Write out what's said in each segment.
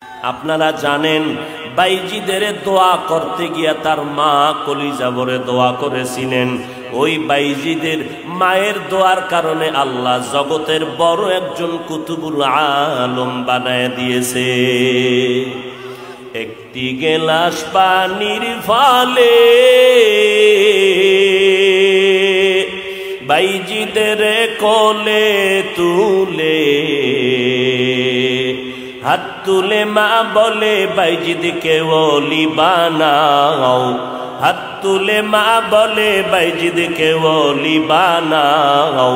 আপনারা জানেন বাইজিদের দোয়া করতে গিয়া তার মা কলিজা ভরে দোয়া করেছিলেন। ওই বাইজিদের মায়ের দোয়ার কারণে আল্লাহ জগতের বড় একজন কুতুবুল আলম বানায় দিয়েছে। একটি গেলাস পানির ফলে বাইজিদের কোলে তুলে হাত তুলে মা বলে বাইজিদকে ওলি বানাও, হাত তুলে মা বলে বাইজিদকে ওলি বানাও।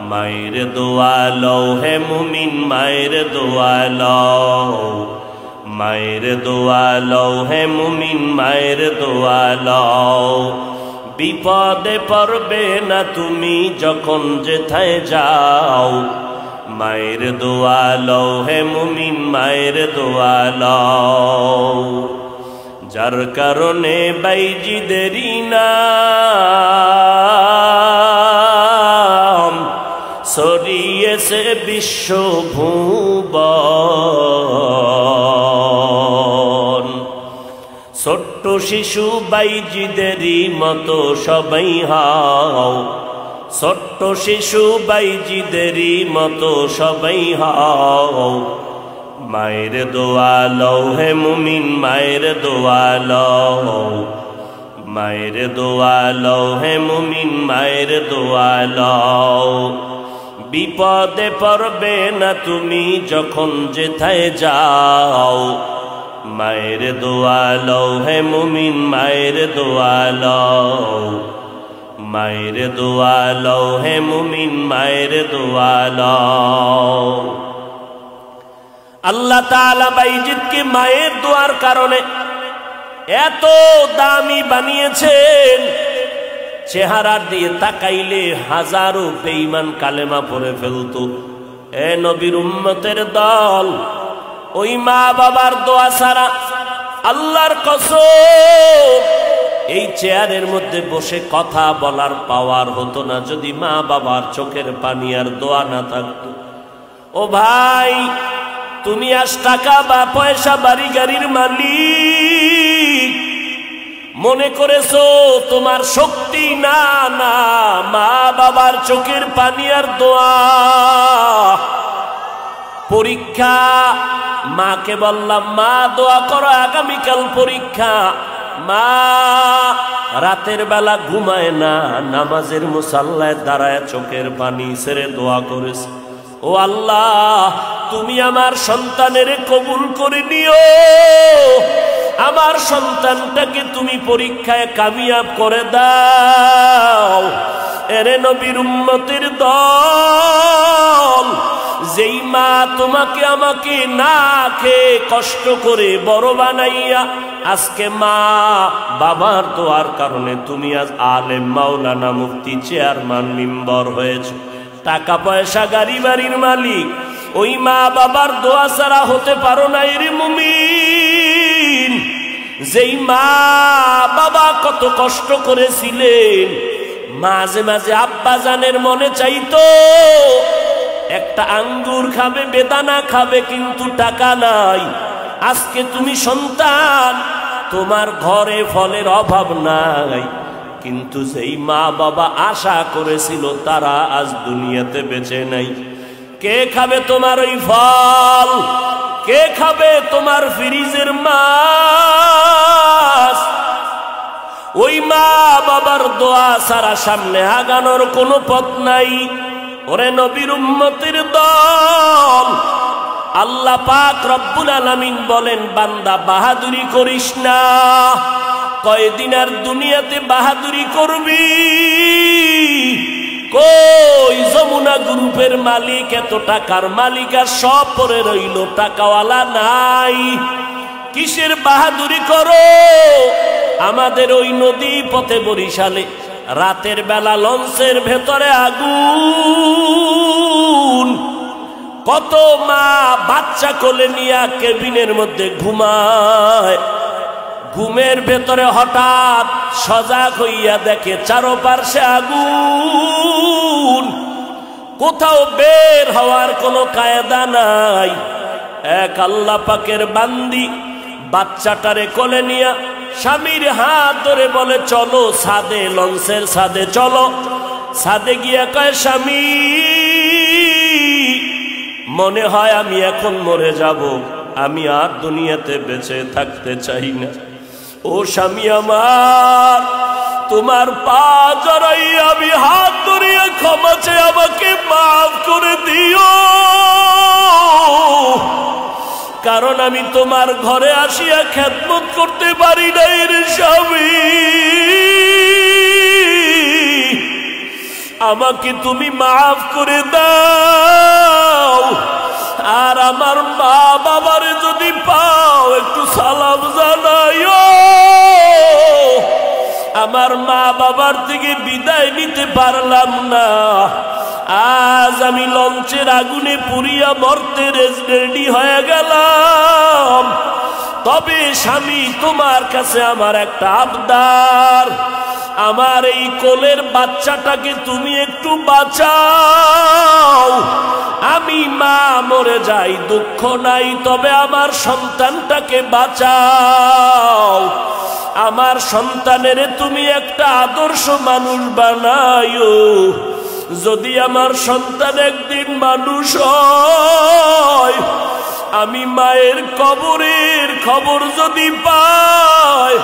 মায়ের দোয়া লও হে মুমিন, মায়ের দোয়া লও, মায়ের দোয়া লও হে মুমিন, মায়ের দোয়া লও। বিপদে পড়বে না তুমি যখন যেথায় যাও, মায়ের দোয়া লও হে মুমিন, মায়ের দোয়া লও। যার কারণে বাইজিদেরই নাম ছড়িয়েছে বিশ্বভুবন। ছোট্ট শিশু বাইজিদেরই মতো সবাই হও, ছোট্ট শিশু বাইজিদেরই মতো সবাই হও। মায়ের দোয়া লও হে মুমিন, মায়ের দোয়া লও, মায়ের দোয়া লও হে মুমিন, মায়ের দোয়া লও। বিপদে পড়বে না তুমি যখন যেথায় যাও, মায়ের দোয়া লও হে মুমিন, মায়ের দোয়া লও, মায়ের দোয়া লও হে মুমিন, মায়ের দোয়া লও। আল্লাহ তাআলা বাইজিদকে মায়ের দোয়ার কারণে এত দামি বানিয়েছেন, চেহারা দিয়ে তাকাইলে হাজারো বেঈমান কালেমা পড়ে ফেলতো। এ নবীর উম্মতের দল, ওই মা বাবার দোয়া ছাড়া আল্লাহর কসম এই চেয়ারের মধ্যে বসে কথা বলার পাওয়ার হতো না যদি মা বাবার চোখের পানি আর দোয়া না থাকতো। ও ভাই, তুমি আজ টাকা বা পয়সা বাড়ি গাড়ির মালিক মনে করেছো তোমার শক্তি, না না, মা বাবার চোখের পানি আর দোয়া। পরীক্ষা, মাকে বললাম মা দোয়া করো আগামীকাল পরীক্ষা। মা রাতের বেলা ঘুমায় না, নামাজের মুসাল্লায় দাঁড়ায় চোখের পানি ছেড়ে দোয়া করেছে, ও আল্লাহ তুমি আমার সন্তানের কবুল করে নিও, আমার সন্তানটাকে তুমি পরীক্ষায় কামিয়াব করে দাও। এরে নবীর উম্মতের দল, যেই মা তোমাকে আমাকে না খেয়ে কষ্ট করে বড় বানাইয়া আজকে মা বাবার দোয়ার কারণে তুমি আজ আলেম, মাওলানা, মুফতি, চেয়ারম্যান, মেম্বার হয়েছ, টাকা পয়সা গাড়ি বাড়ির মালিক, ওই মা বাবার দোয়া ছাড়া হতে পারো না। এর মুমিন, যেই মা বাবা কত কষ্ট করেছিলেন, মাঝে মাঝে আব্বা জানের মনে চাইতো একটা আঙ্গুর খাবে, বেদানা খাবে, কিন্তু টাকা নাই। আজকে তুমি সন্তান, তোমার ঘরে ফলের অভাব নাই, কিন্তু যেই মা বাবা আশা করেছিল তারা আজ দুনিয়াতে বেঁচে নাই। কে খাবে তোমার ওই ফল? কে খাবে তোমার ফ্রিজের মাছ? ওই মা বাবার দোয়া ছাড়া সামনে আগানোর কোনো পথ নাই। ওরে নবীর উম্মতের দল, আল্লাহ পাক রব্বুল আলামিন বলেন, বান্দা বাহাদুরি করিস না। কয়দিন আর দুনিয়াতে বাহাদুরি করবি? কই যমুনা গ্রুপের মালিক, এত টাকার মালিক, আর সব পরে রইল, টাকাওয়ালা নাই। কিসের বাহাদুরি করো? আমাদের ওই নদী পথে বরিশালে রাতের বেলা লঞ্চের ভেতরে আগুন, কত মা বাচ্চা কোলে নিয়ে কেবিনের মধ্যে ঘুমায়। ঘুমের ভেতরে হঠাৎ সজাগ হইয়া দেখে চারপাশে আগুন, কোথাও বের হওয়ার কোনো কায়দা নাই। এক আল্লাহ পাকের বান্দি বাচ্চাটারে কোলে নিয়া স্বামীর হাত ধরে বলে চলো ছাদে, লঞ্চের ছাদে চলো। ছাদে গিয়া কয় স্বামী মনে হয় আমি এখন মরে যাব, আমি আর দুনিয়াতে বেঁচে থাকতে চাই না। ও স্বামী আমার, তোমার পা জড়াই আমি হাত ধরিয়া ক্ষমা চেয়ে আমাকে মাফ করে দিও, কারণ আমি তোমার ঘরে আসিয়া খেদমত করতে পারি নাই রে স্বামী, আমাকে তুমি মাফ করে দাও। আর আমার মা বাবারে যদি পাও একটু সালাম জানাইও, আমার মা বাবার থেকে বিদায় নিতে পারলাম না, আজ আমি লঞ্চের আগুনে পুড়িয়া মরতে রেডি হয়ে গেলাম। তবে স্বামী তোমার কাছে আমার একটা আবদার, আমার এই কোলের বাচ্চাটাকে তুমি একটু বাঁচাও। আমি মা মরে যাই দুঃখ নাই, তবে আমার সন্তানটাকে বাঁচাও। আমার সন্তানের তুমি একটা আদর্শ মানুষ বানাইও, যদি আমার সন্তান একদিন মানুষ হয়, আমি মায়ের কবরের খবর যদি পাই,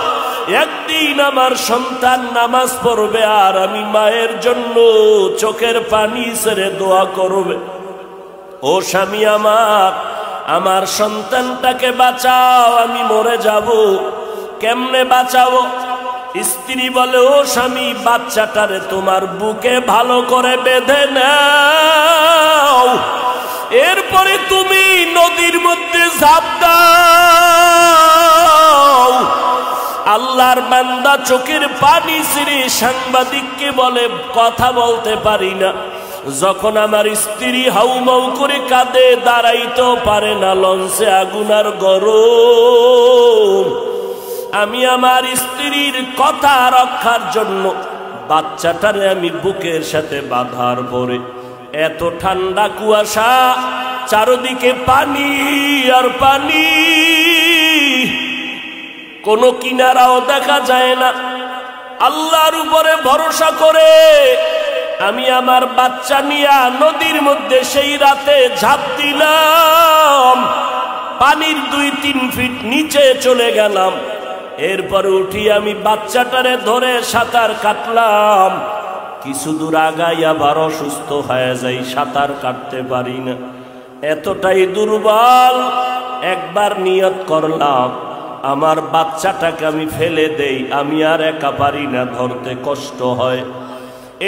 একদিন আমার সন্তান নামাজ পড়বে আর আমি মায়ের জন্য চোখের পানি ছেড়ে দোয়া করবে। ও স্বামী আমার, আমার সন্তানটাকে বাঁচাও, আমি মরে যাব। কেমনে বাঁচাবো? স্ত্রী বলে ও স্বামী, বাচ্চাটারে তোমার বুকে ভালো করে বেঁধে নাও, এরপরে তুমি নদীর মধ্যে ঝাঁপ দাও। আল্লাহর বান্দা চোখের পানি ছেড়ে সাংবাদিককে বলে কথা বলতে পারি না। যখন আমার স্ত্রী হাউমাউ করে কাঁদে, দাঁড়াইতেও পারে না, লঞ্চে আগুন আর গরম, আমি আমার স্ত্রীর কথা রক্ষার জন্য বাচ্চাটারে আমি বুকের সাথে বাঁধার পরে, এত ঠান্ডা কুয়াশা, চারদিকে পানি আর পানি, কোনো কিনারাও দেখা যায় না। আল্লাহর উপরে ভরসা করে আমি আমার বাচ্চা নিয়ে নদীর মধ্যে সেই রাতে ঝাঁপ দিলাম, পানির 2-3 ফিট নিচে চলে গেলাম। এরপরে উঠি আমি বাচ্চাটারে ধরে সাঁতার কাটলাম। কিছু দূর আগাই আবার অসুস্থ হয়ে যাই, সাঁতার কাটতে পারি না, এতটাই দুর্বল। একবার নিয়ত করলাম আমার বাচ্চাটাকে আমি ফেলে দেই, আমি আর একা পারি না, ধরতে কষ্ট হয়।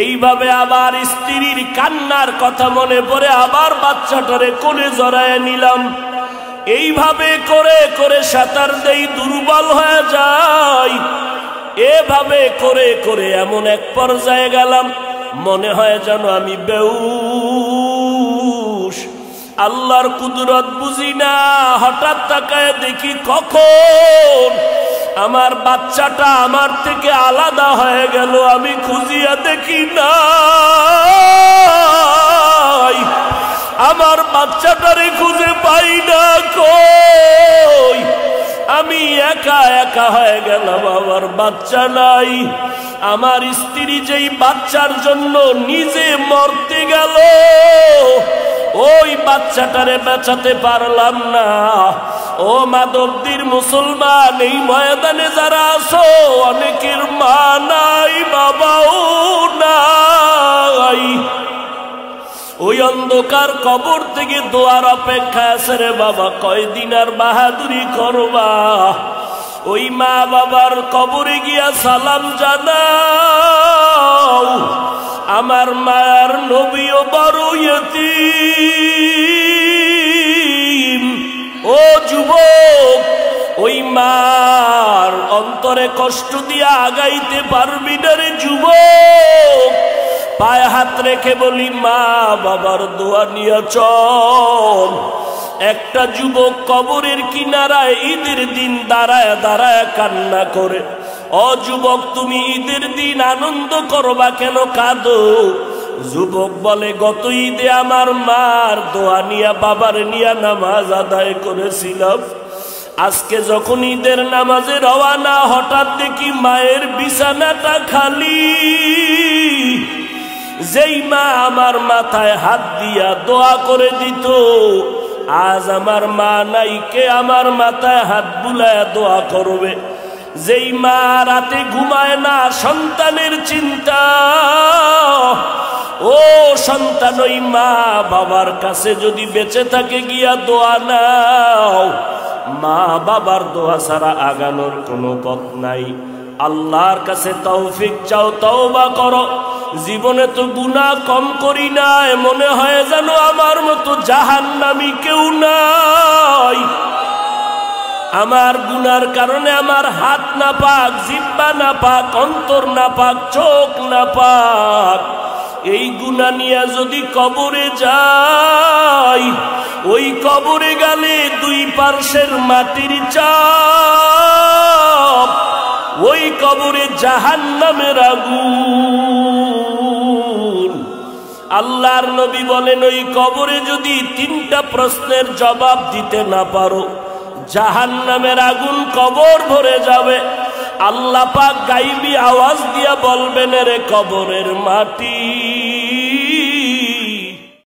এইভাবে আবার স্ত্রীর কান্নার কথা মনে পড়ে আবার বাচ্চাটারে কোলে জড়ায় নিলাম। এইভাবে করে করে সাঁতার দেই, দুর্বল হয়ে যাই। এভাবে করে করে এমন এক পর্যায়ে গেলাম, মনে হয় যেন আমি বেহুশ। আল্লাহর কুদরত বুঝি না, হঠাৎ তাকায় দেখি কখন আমার বাচ্চাটা আমার থেকে আলাদা হয়ে গেল। আমি খুঁজিয়া দেখি না, আমার বাচ্চাটারে খুঁজে পাই না, কই আমি একা একা হয়ে গেলাম, আমার বাচ্চা নাই। আমার স্ত্রী যেই বাচ্চার জন্য নিজে মরতে গেল, ওই বাচ্চাটারে বাঁচাতে পারলাম না। ও মাধবদীর মুসলমান, এই ময়দানে যারা আছো, অনেকের মা নাই, বাবাও নাই। ওই অন্ধকার কবর থেকে দোয়ার অপেক্ষা আছে রে বাবা, কয়দিন আর বাহাদুরি করবা? ওই মা বাবার কবরে গিয়া সালাম জানাও। আমার মায়ার নবীও বড় ইয়তীম। ও যুবক, ওই মার অন্তরে কষ্ট দিয়া আগাইতে পারবি না রে যুবক। পায়ে হাত রেখে বলি, মা বাবার দোয়া নিয়ে চল। একটা যুবক কবরের কিনারায় ঈদের দিন দাঁড়ায় দাঁড়ায় কান্না করে। ও যুবক, তুমি ঈদের দিন আনন্দ করবা কেন, কাঁদো? যুবক বলে গত ঈদে আমার মার দোয়া নিয়া বাবার নিয়া নামাজ আদায় করেছিলাম, আজকে যখন ঈদের নামাজে রওয়ানা হঠাৎ দেখি মায়ের বিছানাটা খালি। যেই মা আমার মাথায় হাত দিয়া দোয়া করে দিত, আজ আমার মা নাই, কে আমার মাথায় হাত বুলায় দোয়া করবে? যেই মা রাতে ঘুমায় না সন্তানের চিন্তা, ও সন্তান ওই মা বাবার কাছে যদি বেঁচে থাকে গিয়া দোয়া নাও। মা বাবার দোয়া ছাড়া আগানোর কোনো পথ নাই। আল্লাহর কাছে তৌফিক চাও, তওবা করো। জীবনে তো গুনাহ কম করি নাই, মনে হয় যেন আমার মতো জাহান্নামী কেউ নাই। আমার গুনার কারণে আমার হাত না পাক, জিহ্বা না পাক, অন্তর না পাক, চোখ না পাক। এই গুনাহ নিয়ে যদি কবরে যাই, ওই কবরে গেলে দুই পার্শ্বের মাটির চাপ, ওই কবরে জাহান্নামের আগুন। আল্লাহর নবী বলেন, ওই কবরে যদি তিনটা প্রশ্নের জবাব দিতে না পারো, জাহান্নামের আগুন কবর ভরে যাবে। আল্লাহ পাক গাইবি আওয়াজ দিয়া বলবেন, রে কবরের মাটি,